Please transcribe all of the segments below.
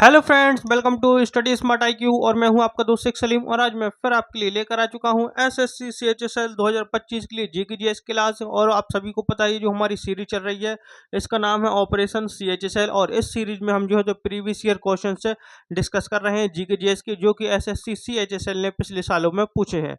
Hello friends, welcome to study smart IQ और मैं हूं आपका दोस्त शेख सलीम। और आज मैं फिर आपके लिए लेकर आ चुका हूं SSC CHSL 2025 के लिए GK GS क्लास। और आप सभी को पता है जो हमारी सीरीज चल रही है इसका नाम है ऑपरेशन CHSL। और इस सीरीज में हम जो है तो प्रीवियस ईयर क्वेश्चन से डिस्कस कर रहे हैं GK GS के, जो कि SSC CHSL ने पिछले सालों में पूछे हैं।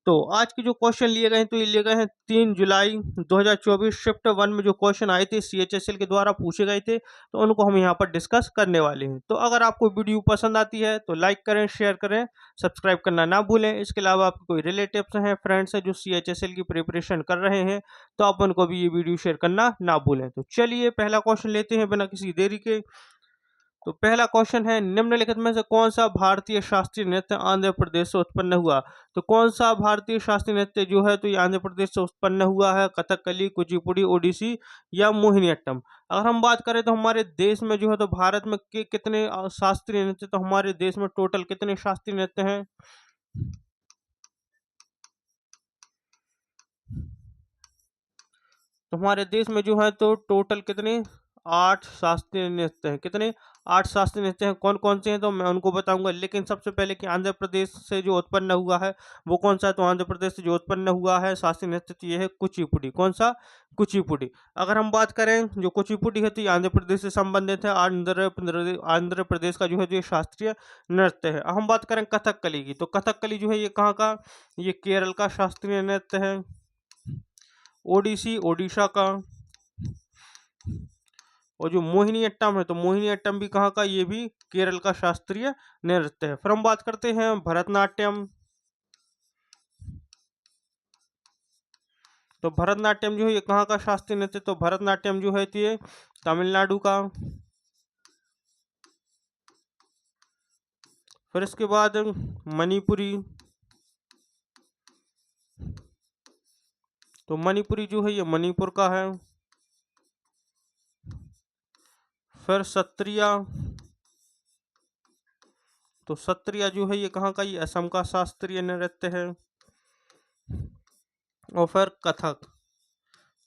तो आज के जो क्वेश्चन लिए गए हैं तो ये लिए गए हैं 3 जुलाई 2024 शिफ्ट 1 में जो क्वेश्चन आए थे CHSL के द्वारा पूछे गए थे, तो उनको हम यहाँ पर डिस्कस करने वाले हैं। तो अगर आपको वीडियो पसंद आती है तो लाइक करें, शेयर करें, सब्सक्राइब करना ना भूलें। इसके अलावा आपके कोई रिलेटिव्स हैं, फ्रेंड्स हैं जो CHSL की प्रिपरेशन कर रहे हैं, तो आप उनको भी ये वीडियो शेयर करना ना भूलें। तो चलिए पहला क्वेश्चन लेते हैं बिना किसी देरी के। तो पहला क्वेश्चन है, निम्नलिखित में से कौन सा भारतीय शास्त्रीय नृत्य आंध्र प्रदेश से उत्पन्न हुआ। तो कौन सा भारतीय शास्त्रीय नृत्य जो है तो ये आंध्र प्रदेश से उत्पन्न हुआ है? कथकली, कुचिपुड़ी, ओडिसी या मोहिनीअट्टम। अगर हम बात करें तो हमारे देश में जो है तो भारत में कितने शास्त्रीय नृत्य, तो हमारे देश में टोटल कितने शास्त्रीय नृत्य हैं? तो हमारे देश में जो है तो टोटल कितने 8 शास्त्रीय नृत्य हैं। कितने? 8 शास्त्रीय नृत्य हैं। कौन कौन से हैं तो मैं उनको बताऊंगा, लेकिन सबसे पहले कि आंध्र प्रदेश से जो उत्पन्न हुआ है वो कौन सा है। तो आंध्र प्रदेश से जो उत्पन्न हुआ है शास्त्रीय नृत्य तो ये है कुचिपुड़ी। कौन सा? कुचिपुड़ी। अगर हम बात करें जो कुचिपुड़ी है तो ये आंध्र प्रदेश से संबंधित है। आंध्र प्रदेश का जो है तो ये शास्त्रीय नृत्य है। अब हम बात करें कथकली की, तो कथकली जो है ये कहाँ का? ये केरल का शास्त्रीय नृत्य है। ओडिसी ओडिशा का। और जो मोहिनीअट्टम है तो मोहिनीअट्टम भी कहाँ का? ये भी केरल का शास्त्रीय नृत्य है। फिर हम बात करते हैं भरतनाट्यम। तो भरतनाट्यम जो है ये कहाँ का शास्त्रीय नृत्य? तो भरतनाट्यम जो है तो ये तमिलनाडु का। फिर इसके बाद मणिपुरी। तो मणिपुरी जो है ये मणिपुर का है। फिर सत्रिया। तो सत्रिया जो है ये कहाँ का? ये असम का शास्त्रीय नृत्य है। और फिर कथक।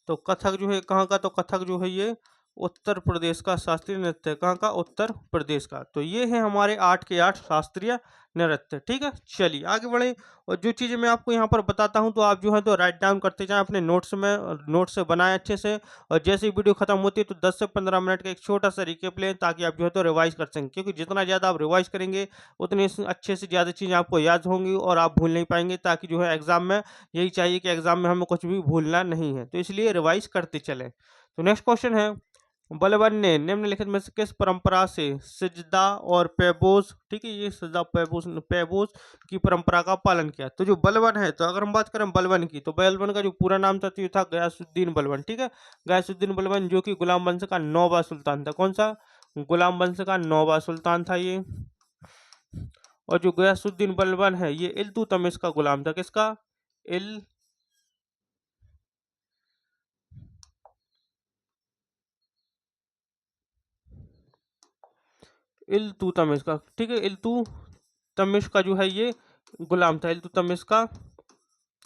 तो कथक जो है कहाँ का? तो कथक जो है ये उत्तर प्रदेश का शास्त्रीय नृत्य है। कहाँ का? उत्तर प्रदेश का। तो ये है हमारे 8 के 8 शास्त्रीय नृत्य। ठीक है, चलिए आगे बढ़े। और जो चीज़ें मैं आपको यहाँ पर बताता हूँ तो आप जो है तो राइट डाउन करते जाएं अपने नोट्स में, नोट्स से बनाएं अच्छे से। और जैसे ही वीडियो खत्म होती है तो 10 से 15 मिनट का एक छोटा सा रिकेप लें, ताकि आप जो है तो रिवाइज कर सकें। क्योंकि जितना ज़्यादा आप रिवाइज करेंगे उतनी अच्छे से ज़्यादा चीज़ें आपको याद होंगी और आप भूल नहीं पाएंगे। ताकि जो है एग्जाम में यही चाहिए कि एग्जाम में हमें कुछ भी भूलना नहीं है, तो इसलिए रिवाइज करते चलें। तो नेक्स्ट क्वेश्चन है, बलबन ने निम्नलिखित में से किस परंपरा से सिजदा और पैबोस, ठीक है, ये सिजदा पैबोस की परंपरा का पालन किया। तो जो बलबन है, तो अगर हम बात करें बलबन की, तो बलबन का जो पूरा नाम था तो ये था गयासुद्दीन बलबन। ठीक है, गयासुद्दीन बलबन जो कि गुलाम वंश का 9वां सुल्तान था। कौन सा? गुलाम वंश का 9वां सुल्तान था ये। और जो गयासुद्दीन बलबन है ये इल्तुतमिश का गुलाम था। किसका? इल इल्तुतमिश का। ठीक है, इल्तुतमिश का जो है ये गुलाम था। इल्तुतमिश का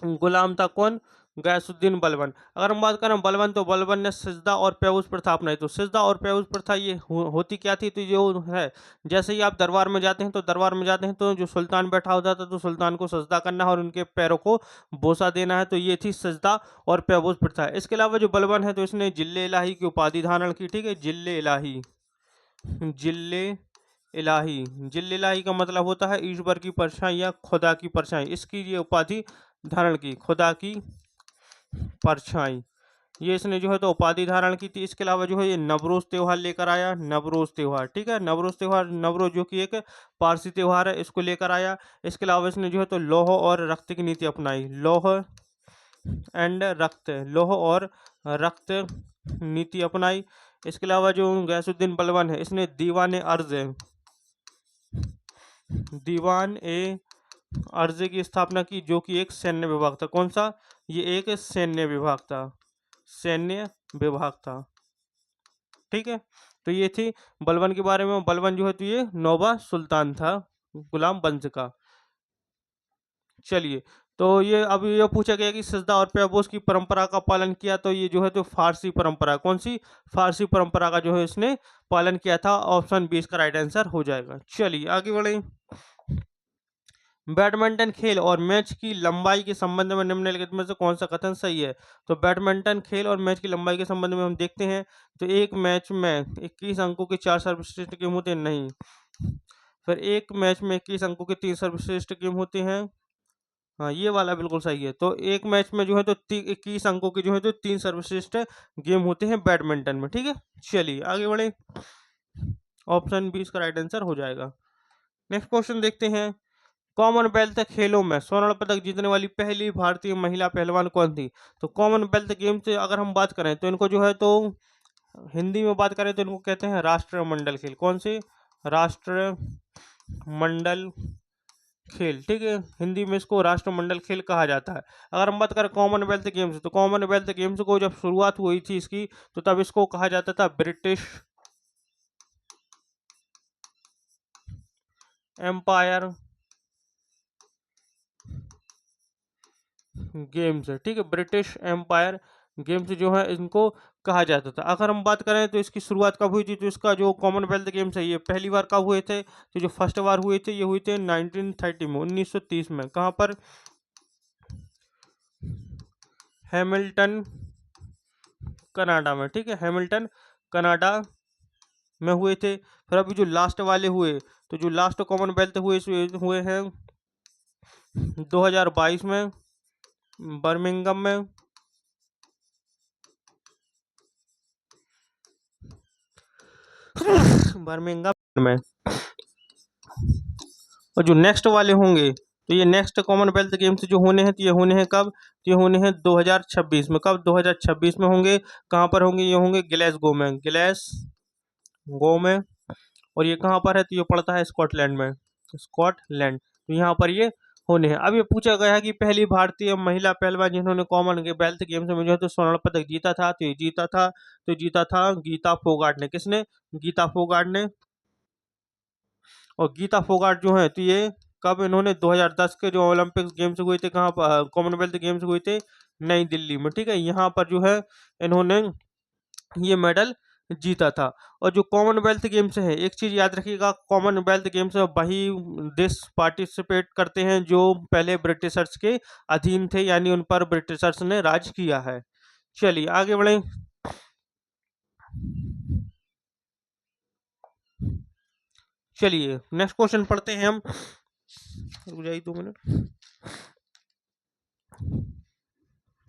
गुलाम था कौन? गयासुद्दीन बलबन। अगर हम बात करें बलबन, तो बलबन ने सिजदा और पेवूस प्रथा अपनाई। तो सिजदा और पेवूस प्रथा ये होती क्या थी? तो जो है, जैसे ही आप दरबार में जाते हैं तो जो सुल्तान बैठा होता था तो सुल्तान को सजदा करना है और उनके पैरों को बोसा देना है। तो ये थी सिजदा और पेवूस प्रथा। इसके अलावा जो बलबन है तो इसने जिल्ले इलाही की उपाधि धारण की। ठीक है, जिल्ले इलाही। जिल्ले इलाही। जिल्ले इलाही का मतलब होता है ईश्वर की परछाई या खुदा की परछाई। इसकी ये उपाधि धारण की, खुदा की परछाई। ये इसने जो है तो उपाधि धारण की थी। इसके अलावा जो है ये नवरोज त्योहार लेकर आया। नवरोज त्योहार, ठीक है, नवरोज त्योहार, नवरोज जो कि एक पारसी त्योहार है, इसको लेकर आया। इसके अलावा इसने जो है तो लौह और रक्त की नीति अपनाई। लौह और रक्त नीति अपनाई। इसके अलावा जो गयासुद्दीन बलबन है इसने दीवान ए अर्ज की स्थापना की, जो कि एक सैन्य विभाग था। कौन सा? ये एक सैन्य विभाग था। सैन्य विभाग था। ठीक है, तो ये थी बलबन के बारे में। बलबन जो है तो ये 9वां सुल्तान था गुलाम वंश का। चलिए, तो ये अब ये पूछा गया कि सजदा और पैबोस की परंपरा का पालन किया, तो ये जो है तो फारसी परंपरा, कौन सी, फारसी परंपरा का जो है इसने पालन किया था। ऑप्शन बी इसका राइट आंसर हो जाएगा। चलिए आगे बढ़े। बैडमिंटन खेल और मैच की लंबाई के संबंध में निम्नलिखित में से कौन सा कथन सही है। तो बैडमिंटन खेल और मैच की लंबाई के संबंध में हम देखते हैं तो एक मैच में 21 अंकों के 4 सर्वश्रेष्ठ गेम होते हैं, नहीं। फिर एक मैच में 21 अंकों के 3 सर्वश्रेष्ठ गेम होते हैं, हाँ ये वाला बिल्कुल सही है। तो एक मैच में जो है तो 21 अंकों के जो है तो 3 सर्वश्रेष्ठ गेम होते हैं बैडमिंटन में, ठीक है। चलिए आगे बढ़े। ऑप्शन बी इसका राइट आंसर हो जाएगा। नेक्स्ट क्वेश्चन देखते हैं। कॉमनवेल्थ खेलों में स्वर्ण पदक जीतने वाली पहली भारतीय महिला पहलवान कौन थी। तो कॉमनवेल्थ गेम से अगर हम बात करें तो इनको जो है तो हिंदी में बात करें तो इनको कहते हैं राष्ट्रमंडल खेल। कौन से, राष्ट्रमंडल खेल, ठीक है। हिंदी में इसको राष्ट्रमंडल खेल कहा जाता है। अगर हम बात करें कॉमनवेल्थ गेम्स, तो कॉमनवेल्थ गेम्स को जब शुरुआत हुई थी इसकी, तो तब इसको कहा जाता था ब्रिटिश एम्पायर गेम्स है, ठीक है। ब्रिटिश एम्पायर गेम्स जो है इनको कहा जाता था। अगर हम बात करें तो इसकी शुरुआत कब हुई थी, तो इसका जो कॉमनवेल्थ गेम्स है ये पहली बार कब हुए थे, तो जो फर्स्ट बार हुए थे ये हुए थे 1930 में, 1930 में। कहाँ पर, हैमिल्टन कनाडा में, ठीक है, हैमिल्टन कनाडा में हुए थे। फिर अभी जो लास्ट वाले हुए, तो जो लास्ट कॉमनवेल्थ हुए हैं 2022 में बर्मिंघम में, बर्मिंघम में। और जो नेक्स्ट वाले होंगे तो ये नेक्स्ट कॉमनवेल्थ गेम्स जो होने हैं तो ये होने हैं कब, तो ये होने हैं 2026 में। कब, 2026 में होंगे। कहाँ पर होंगे, ये होंगे ग्लासगो में, ग्लासगो में। और ये कहाँ पर है, तो ये पड़ता है स्कॉटलैंड में, स्कॉटलैंड। तो यहाँ पर ये होने हैं। अब ये पूछा गया है कि पहली भारतीय महिला पहलवान जिन्होंने कॉमनवेल्थ गेम्स में जो है तो स्वर्ण पदक जीता था, तो ये जीता था गीता फोगाट ने। किसने, गीता फोगाट ने। और गीता फोगाट जो है तो ये कब, इन्होंने 2010 के जो ओलंपिक्स गेम्स हुए थे, कहाँ पर, कॉमनवेल्थ गेम्स हुए थे नई दिल्ली में, ठीक है। यहाँ पर जो है इन्होंने ये मेडल जीता था। और जो कॉमनवेल्थ गेम्स है, एक चीज याद रखिएगा, कॉमनवेल्थ गेम्स में वही देश पार्टिसिपेट करते हैं जो पहले ब्रिटिशर्स के अधीन थे, यानी उन पर ब्रिटिशर्स ने राज किया है। चलिए आगे बढ़े। चलिए नेक्स्ट क्वेश्चन पढ़ते हैं हम, रुक जाइए 2 मिनट।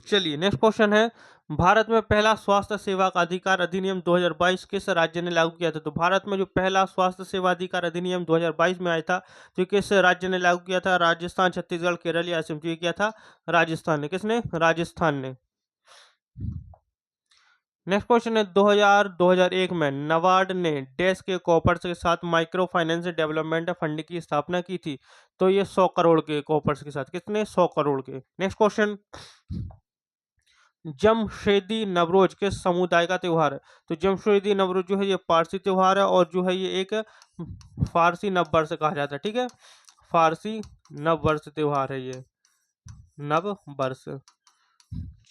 चलिए नेक्स्ट क्वेश्चन है। भारत में पहला स्वास्थ्य सेवा का अधिकार अधिनियम 2022 किस राज्य ने लागू किया था। तो भारत में जो पहला स्वास्थ्य सेवा अधिकार अधिनियम 2022 में आया था, तो किस राज्य ने लागू किया था, राजस्थान, छत्तीसगढ़, केरल या असम। ये किया था राजस्थान ने। किसने, राजस्थान ने। नेक्स्ट क्वेश्चन है। 2001 में नबार्ड ने डैश के कॉर्पस के साथ माइक्रो फाइनेंस डेवलपमेंट फंड की स्थापना की थी, तो ये 100 करोड़ के कॉर्पस के साथ। कितने, 100 करोड़ के। Next question. जमशेदी नवरोज किस समुदाय का त्योहार है। तो जमशेदी नवरोज जो है ये पारसी त्योहार है, और जो है ये एक फारसी नववर्ष कहा जाता है, ठीक है। फारसी नववर्ष त्योहार है ये, नववर्ष।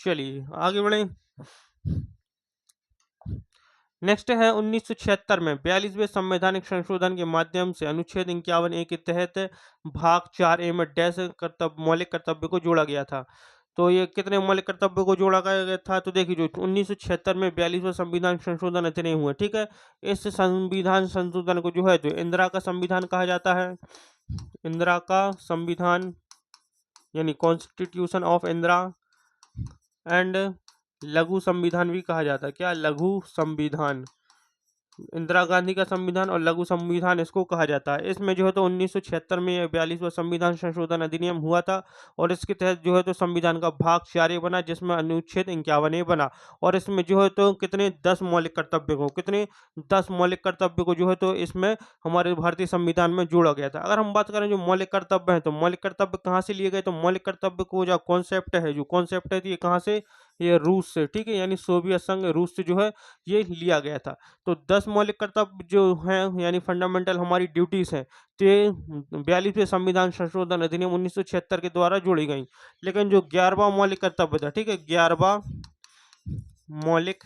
चलिए आगे बढ़े। नेक्स्ट है 1976 में 42वें संवैधानिक संशोधन के माध्यम से अनुच्छेद 51A के तहत भाग 4A में डैश कर्तव्य, मौलिक कर्तव्य को जोड़ा गया था। तो ये कितने मौलिक कर्तव्य को जोड़ा गया था, तो देखिए जो 1976 में 42वां संविधान संशोधन इतने हुए, ठीक है। इस संविधान संशोधन को जो है जो इंदिरा का संविधान कहा जाता है, इंदिरा का संविधान, यानी कॉन्स्टिट्यूशन ऑफ इंदिरा। एंड लघु संविधान भी कहा जाता है, क्या, लघु संविधान। इंदिरा गांधी का संविधान और लघु संविधान इसको कहा जाता है। इसमें जो है तो 1976 में यह 42वां संविधान संशोधन अधिनियम हुआ था, और इसके तहत जो है तो संविधान का भाग 4A बना, जिसमें अनुच्छेद 51A बना। और इसमें जो है तो कितने, 10 मौलिक कर्तव्य को, कितने, 10 मौलिक कर्तव्य को जो है तो इसमें हमारे भारतीय संविधान में जोड़ा गया था। अगर हम बात करें जो मौलिक कर्तव्य है, तो मौलिक कर्तव्य कहाँ से लिए गए, तो मौलिक कर्तव्य को जो कॉन्सेप्ट है, जो कॉन्सेप्ट है, तो ये कहाँ से, ये रूस से, ठीक है, यानी सोवियत संघ रूस से जो है ये लिया गया था। तो 10 मौलिक कर्तव्य जो हैं यानी फंडामेंटल हमारी ड्यूटीज हैं, तो ये 42वें संविधान संशोधन अधिनियम 1976 के द्वारा जोड़ी गई। लेकिन जो 11वां मौलिक कर्तव्य था, ठीक है, 11वां मौलिक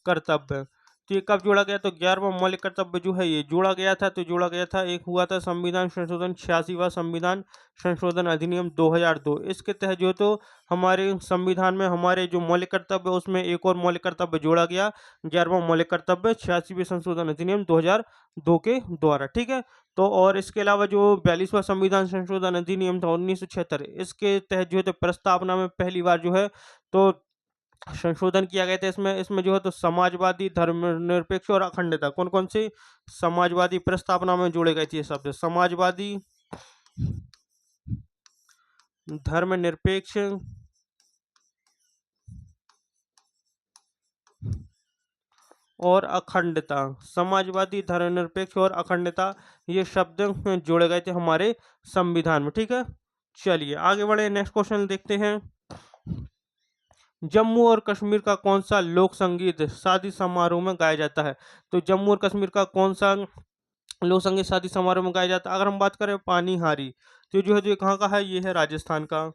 कर्तव्य, तो ये कब जोड़ा गया? तो 11वां मौलिक कर्तव्य जो है ये जोड़ा गया था, तो जोड़ा गया था, एक हुआ था संविधान संशोधन 86वां संविधान संशोधन अधिनियम 2002। इसके तहत जो तो हमारे संविधान में हमारे जो मौलिक कर्तव्य उसमें एक और मौलिक कर्तव्य जोड़ा गया, 11वां मौलिक कर्तव्य 86वें संशोधन अधिनियम 2002 के द्वारा, ठीक है। तो और इसके अलावा जो 42वां संविधान संशोधन अधिनियम था 1976, इसके तहत जो है तो प्रस्तावना में पहली बार जो है तो संशोधन किया गया था। इसमें इसमें जो है तो समाजवादी, धर्मनिरपेक्ष और अखंडता, कौन कौन सी समाजवादी प्रस्तावना में जोड़े गए थे ये शब्द? समाजवादी, धर्मनिरपेक्ष और अखंडता, समाजवादी, धर्मनिरपेक्ष और अखंडता, ये शब्द जोड़े गए थे हमारे संविधान में, ठीक है। चलिए आगे बढ़े, नेक्स्ट क्वेश्चन देखते हैं। जम्मू और कश्मीर का कौन सा लोक संगीत शादी समारोह में गाया जाता है? तो जम्मू और कश्मीर का कौन सा लोक संगीत शादी समारोह में गाया जाता है? अगर हम बात करें पानी हारी, तो जो है, तो ये कहाँ का है? ये है राजस्थान का,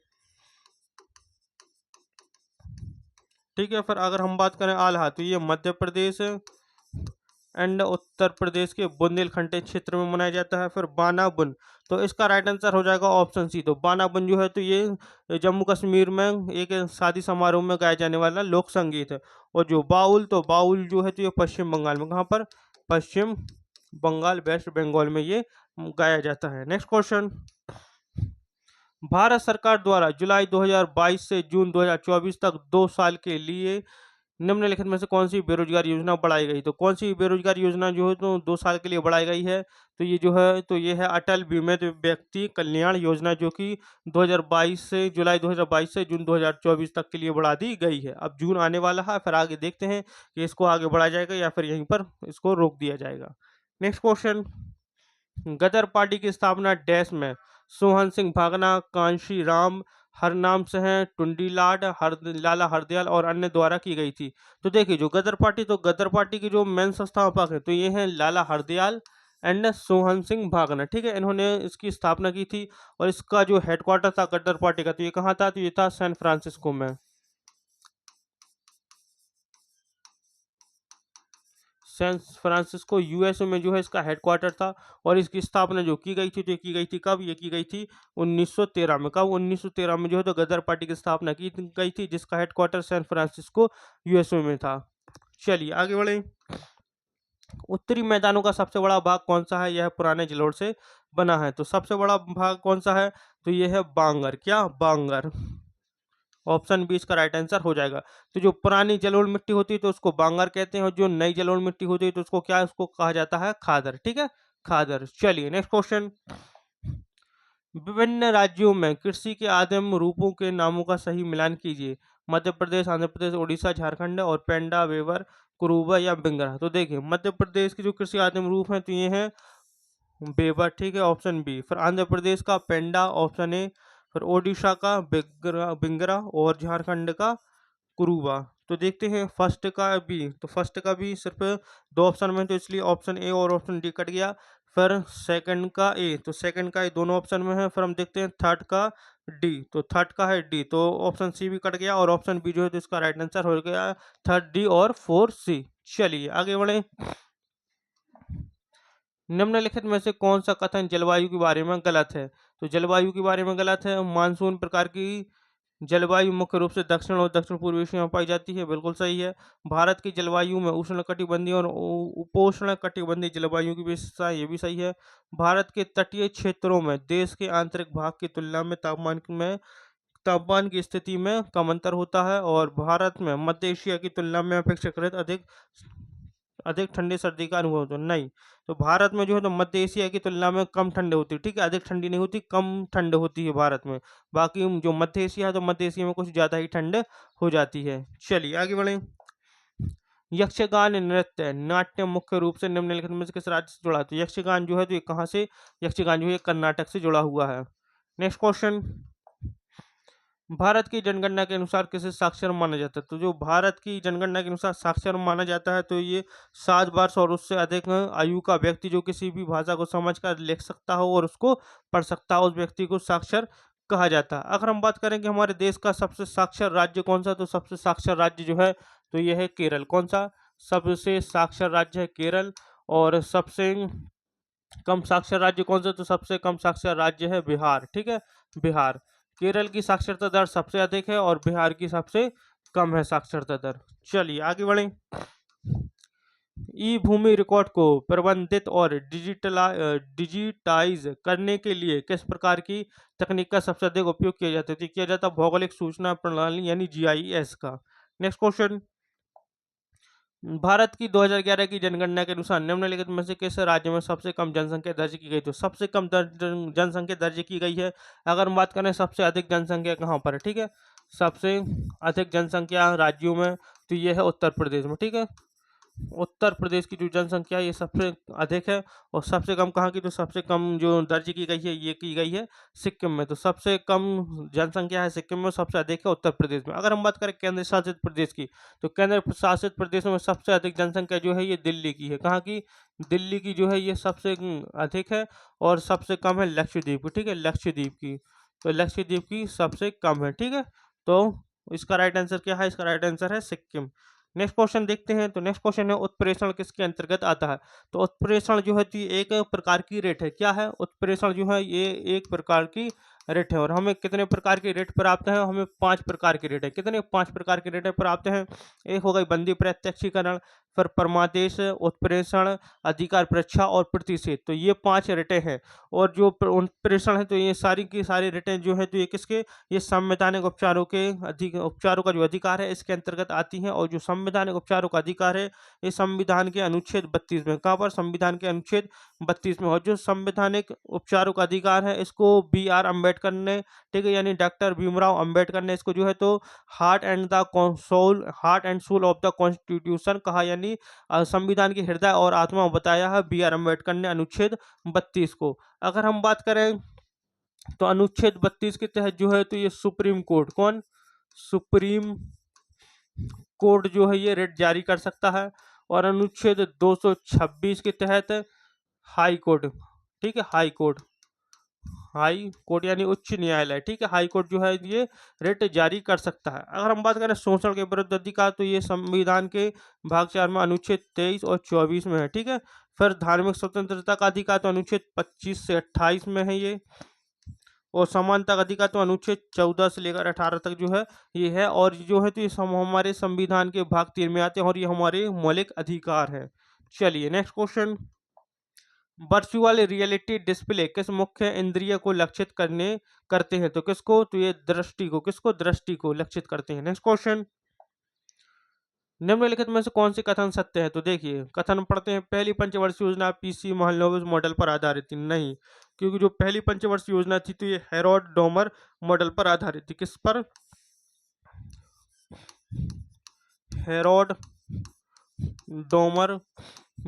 ठीक है। फिर अगर हम बात करें आल्हा, तो ये मध्य प्रदेश एंड उत्तर प्रदेश के बुंदेलखंड क्षेत्र में मनाया जाता है। फिर बानाबुन, तो इसका राइट आंसर हो जाएगा ऑप्शन सी। तो बानाबुन जो है तो ये जम्मू कश्मीर में एक शादी समारोह में गाया जाने वाला लोक संगीत है। और जो बाउल, तो बाउल जो है तो ये पश्चिम बंगाल में, कहाँ पर? पश्चिम बंगाल, वेस्ट बंगाल में ये गाया जाता है। नेक्स्ट क्वेश्चन, भारत सरकार द्वारा जुलाई 2022 से जून 2024 तक 2 साल के लिए निम्नलिखित में से कौन सी बेरोजगार योजना बढ़ाई गई? तो कौन सी बेरोजगार योजना जो है तो 2 साल के लिए बढ़ाई गई है? तो ये जो है तो ये है अटल बीमित व्यक्ति कल्याण योजना, जो कि 2022 से जुलाई 2022 से जून 2024 तक के लिए बढ़ा दी गई है। अब जून आने वाला है, फिर आगे देखते हैं कि इसको आगे बढ़ाया जाएगा या फिर यहीं पर इसको रोक दिया जाएगा। नेक्स्ट क्वेश्चन, गदर पार्टी की स्थापना डैश में सोहन सिंह भागना, कांशी राम, हरनाम सिंह, टुंडीलाड, लाला हरदयाल और अन्य द्वारा की गई थी। तो देखिए जो गदर पार्टी, तो गदर पार्टी के जो मेन संस्थापक है तो ये हैं लाला हरदयाल एंड सोहन सिंह भागना, ठीक है। इन्होंने इसकी स्थापना की थी और इसका जो हेडक्वार्टर था गदर पार्टी का, तो ये कहाँ था? तो ये था सैन फ्रांसिस्को में। सैन फ्रांसिस्को यूएसए में जो है इसका हेडक्वार्टर था। और इसकी स्थापना जो की गई थी, तो ये की गई थी कब? ये की गई थी 1913 में। कब? 1913 में जो है तो गदर पार्टी की स्थापना की गई थी, जिसका हेडक्वार्टर सैन फ्रांसिस्को यूएसए में था। चलिए आगे बढ़े, उत्तरी मैदानों का सबसे बड़ा भाग कौन सा है? यह पुराने जलोढ़ से बना है। तो सबसे बड़ा भाग कौन सा है? तो ये है बांगर, क्या? बांगर, ऑप्शन बी इसका राइट आंसर हो जाएगा। तो जो पुरानी जलोढ़ मिट्टी होती है तो उसको बांगर कहते हैं, और जो नई जलोढ़ मिट्टी होती है तो उसको क्या, उसको कहा जाता है खादर, ठीक है, खादर। चलिए नेक्स्ट क्वेश्चन, विभिन्न राज्यों में कृषि के आदिम रूपों के नामों का सही मिलान कीजिए। मध्य प्रदेश, आंध्र प्रदेश, उड़ीसा, झारखंड और पेंडा, वेवर, कुरुबा या बिंगरा। तो देखिए मध्य प्रदेश के जो कृषि आदिम रूप हैं तो ये हैं बेवर, ठीक है, ऑप्शन बी। फिर आंध्र प्रदेश का पेंडा, ऑप्शन ए। फिर ओडिशा का बिंगरा बिंगरा और झारखंड का कुरुबा। तो देखते हैं फर्स्ट का बी, तो फर्स्ट का भी सिर्फ 2 ऑप्शन में, तो इसलिए ऑप्शन ए और ऑप्शन डी कट गया। फिर सेकंड का ए, तो सेकंड का ए दोनों ऑप्शन में है। फिर हम देखते हैं थर्ड का डी, तो थर्ड का है डी, तो ऑप्शन सी भी कट गया और ऑप्शन बी जो है तो इसका राइट आंसर हो गया थर्ड डी और 4 सी। चलिए आगे बढ़े, निम्नलिखित में से कौन सा कथन जलवायु के बारे में गलत है? तो जलवायु के बारे में गलत है, मानसून प्रकार की जलवायु मुख्य रूप से दक्षिण और दक्षिण पूर्वी एशिया में पाई जाती है, बिल्कुल सही है। भारत की जलवायु में उष्णकटिबंधीय और उपोष्ण कटिबंधीय जलवायु की विशेषता, ये भी सही है। भारत के तटीय क्षेत्रों में देश के आंतरिक भाग की तुलना में तापमान की स्थिति में कम अंतर होता है, और भारत में मध्य एशिया की तुलना में अपेक्षाकृत अधिक अधिक ठंडी सर्दी का अनुभव होता है। नहीं, तो भारत में जो है तो मध्य एशिया की तुलना में कम ठंड होती है, ठीक है, अधिक ठंडी नहीं होती, कम ठंड होती है भारत में। बाकी जो मध्य एशिया है तो मध्य एशिया में कुछ ज़्यादा ही ठंड हो जाती है। चलिए आगे बढ़ें, यक्षगान नृत्य नाट्य मुख्य रूप से निम्नलिखित में से किस राज्य से जुड़ा है? तो यक्षगान जो है तो ये कहाँ से? यक्षगान जो है कर्नाटक से जुड़ा हुआ है। नेक्स्ट क्वेश्चन, भारत की जनगणना के अनुसार किसे साक्षर माना जाता है? तो जो भारत की जनगणना के अनुसार साक्षर माना जाता है तो ये 7 वर्ष और उससे अधिक आयु का व्यक्ति जो किसी भी भाषा को समझकर लिख सकता हो और उसको पढ़ सकता हो, उस व्यक्ति को साक्षर कहा जाता है। अगर हम बात करें कि हमारे देश का सबसे साक्षर राज्य कौन-सा, तो सबसे साक्षर राज्य जो है तो ये है केरल। कौन-सा? सबसे साक्षर राज्य है केरल। और सबसे कम साक्षर राज्य कौन सा? तो सबसे कम साक्षर राज्य है बिहार। ठीक है, बिहार। केरल की साक्षरता दर सबसे अधिक है और बिहार की सबसे कम है साक्षरता दर। चलिए आगे बढ़ें। ई भूमि रिकॉर्ड को प्रबंधित और डिजिटाइज करने के लिए किस प्रकार की तकनीक का सबसे अधिक उपयोग किया जाता है? तो किया जाता है भौगोलिक सूचना प्रणाली यानी जीआईएस का। Next question. भारत की 2011 की जनगणना के अनुसार निम्नलिखित में से किस राज्य में सबसे कम जनसंख्या दर्ज की गई? तो सबसे कम जनसंख्या दर्ज की गई है। अगर हम बात करें सबसे अधिक जनसंख्या कहाँ पर है, ठीक है, सबसे अधिक जनसंख्या राज्यों में, तो ये है उत्तर प्रदेश में। ठीक है, उत्तर प्रदेश की जो जनसंख्या है ये सबसे अधिक है। और सबसे कम कहाँ की? तो सबसे कम जो दर्ज की गई है ये की गई है सिक्किम में। तो सबसे कम जनसंख्या है सिक्किम में, सबसे अधिक है उत्तर प्रदेश में। अगर हम बात करें केंद्र शासित प्रदेश की, तो केंद्र शासित प्रदेशों में सबसे अधिक जनसंख्या जो है ये दिल्ली की है। कहाँ की? दिल्ली की जो है ये सबसे अधिक है। और सबसे कम है लक्षद्वीप की। ठीक है, लक्षद्वीप की, तो लक्षद्वीप की सबसे कम है। ठीक है, तो इसका राइट आंसर क्या है? इसका राइट आंसर है सिक्किम। नेक्स्ट क्वेश्चन देखते हैं। तो नेक्स्ट क्वेश्चन है उत्प्रेषण किसके अंतर्गत आता है? तो उत्प्रेषण जो है तो ये एक प्रकार की रेट है। क्या है? उत्प्रेषण जो है ये एक प्रकार की रेट है। और हमें कितने प्रकार के रेट प्राप्त हैं? हमें 5 प्रकार के रेट है। कितने? 5 प्रकार के रेट प्राप्त हैं। एक हो गई बंदी प्रत्यक्षीकरण, फिर परमादेश, उत्प्रेषण, अधिकार परीक्षा और प्रतिषेध। तो ये 5 रेटें हैं। और जो उत्प्रेषण है तो ये सारी की सारी रेटें जो है तो ये किसके? ये संवैधानिक उपचारों के उपचारों का जो अधिकार है इसके अंतर्गत आती हैं। और जो संवैधानिक उपचारों का अधिकार है ये संविधान के अनुच्छेद 32 में। कहाँ पर? संविधान के अनुच्छेद 32 में। और जो संवैधानिक उपचारों का अधिकार है इसको बी आर अम्बेडकर ने, ठीक है, यानी डॉक्टर भीमराव अम्बेडकर ने इसको जो है तो heart and soul of the constitution कहा, यानी संविधान की हृदय और आत्मा बताया है बी आर अम्बेडकर ने अनुच्छेद 32 को। अगर हम बात करें तो अनुच्छेद 32 के तहत जो है तो ये सुप्रीम कोर्ट, कौन? सुप्रीम कोर्ट जो है ये रेट जारी कर सकता है। और अनुच्छेद 226 के तहत हाई कोर्ट, ठीक है, हाई कोर्ट, हाई कोर्ट यानी उच्च न्यायालय, ठीक है, हाई कोर्ट जो है ये रेट जारी कर सकता है। अगर हम बात करें शोषण के विरुद्ध अधिकार तो ये संविधान के भाग 4 में अनुच्छेद 23 और 24 में है। ठीक है, फिर धार्मिक स्वतंत्रता का अधिकार तो अनुच्छेद 25 से 28 में है ये। और समानता का अधिकार तो अनुच्छेद 14 से लेकर 18 तक जो है ये है। और जो है तो ये हमारे संविधान के भाग 3 में आते हैं और ये हमारे मौलिक अधिकार है। चलिए next question. Virtual reality display किस मुख्य इंद्रिय को लक्षित करते हैं? तो किसको? तो ये दृष्टि को। किसको? दृष्टि को लक्षित करते हैं। Next question. निम्नलिखित में से कौन से कथन सत्य है? तो देखिए कथन पढ़ते हैं। पहली पंचवर्षीय योजना पीसी महालनोबिस मॉडल पर आधारित थी। नहीं, क्योंकि जो पहली पंचवर्षीय योजना थी तो ये हेरोड डोमर मॉडल पर आधारित थी। किस पर? हेरोड डोमर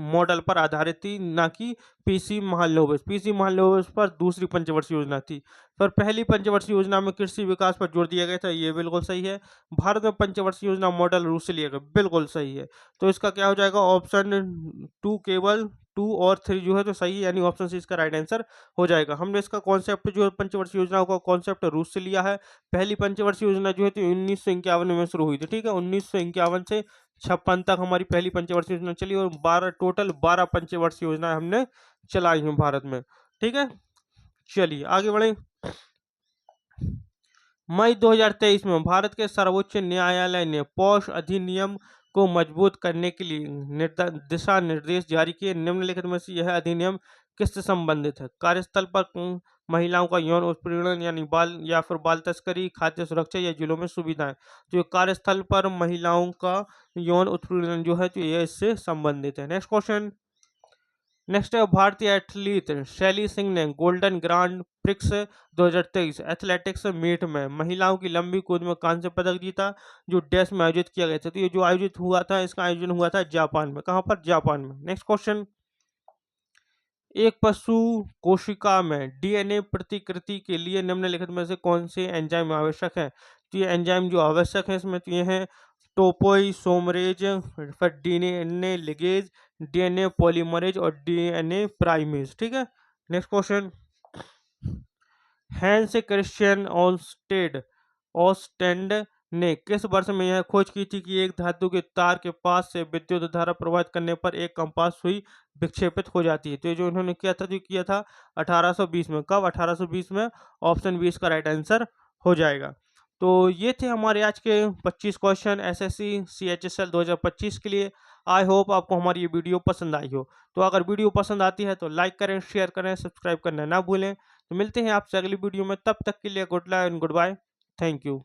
मॉडल पर आधारित थी, ना कि पीसी महालनोबिस। पीसी महालनोबिस पर दूसरी पंचवर्षीय योजना थी। पर पहली पंचवर्षीय योजना में कृषि विकास पर जोर दिया गया था, ये बिल्कुल सही है। भारत में पंचवर्षीय योजना मॉडल रूस से लिया गया, बिल्कुल सही है। तो इसका क्या हो जाएगा? ऑप्शन 2, केवल 2 और 3 जो है तो सही है, यानी ऑप्शन सी इसका राइट आंसर हो जाएगा। हमने इसका कॉन्सेप्ट जो है पंचवर्षीय योजना का कॉन्सेप्ट रूस से लिया है। पहली पंचवर्षीय योजना जो है तो 1951 में शुरू हुई थी। ठीक है, 1951 से 56 तक हमारी पहली पंचवर्षीय योजना चली। और 12 पंचवर्षीय योजना हमने चलाई हैं भारत में। ठीक है, चलिए आगे बढ़े। मई 2023 में भारत के सर्वोच्च न्यायालय ने पॉश अधिनियम को मजबूत करने के लिए दिशा निर्देश जारी किए। निम्नलिखित में से यह अधिनियम किससे संबंधित है? कार्यस्थल पर महिलाओं का यौन उत्पीड़न यानी बाल तस्करी, खाद्य सुरक्षा या जिलों में सुविधाएं। तो कार्यस्थल पर महिलाओं का यौन उत्पीड़न जो है तो यह इससे संबंधित है। Next question. नेक्स्ट है भारतीय एथलीट शैली सिंह ने golden grand prix 2023 athletics meet में महिलाओं की लंबी कूद में कांस्य पदक जीता, जो डैश में आयोजित किया गया था। तो ये जो आयोजित हुआ था इसका आयोजन हुआ था जापान में। कहाँ पर? जापान में। Next question. एक पशु कोशिका में डीएनए प्रतिकृति के लिए निम्नलिखित में से कौन से एंजाइम आवश्यक है? तो ये एंजाइम जो आवश्यक है इसमें तो ये हैं टोपोइसोमरेज, फिर डीएनए लिगेज, डीएनए पॉलीमरेज और डीएनए प्राइमेज। ठीक है। Next question, Hans Christian Ostend ने किस वर्ष में यह खोज की थी कि एक धातु के तार के पास से विद्युत धारा प्रवाहित करने पर एक कंपास सुई विक्षेपित हो जाती है? तो ये जो इन्होंने किया था 1820 में। कब? 1820 में। ऑप्शन बी इसका राइट आंसर हो जाएगा। तो ये थे हमारे आज के 25 क्वेश्चन एसएससी सीएचएसएल 2025 के लिए। आई होप आपको हमारी ये वीडियो पसंद आई हो। तो अगर वीडियो पसंद आती है तो लाइक करें, शेयर करें, सब्सक्राइब करना ना भूलें। तो मिलते हैं आपसे अगली वीडियो में, तब तक के लिए good luck and goodbye. Thank you.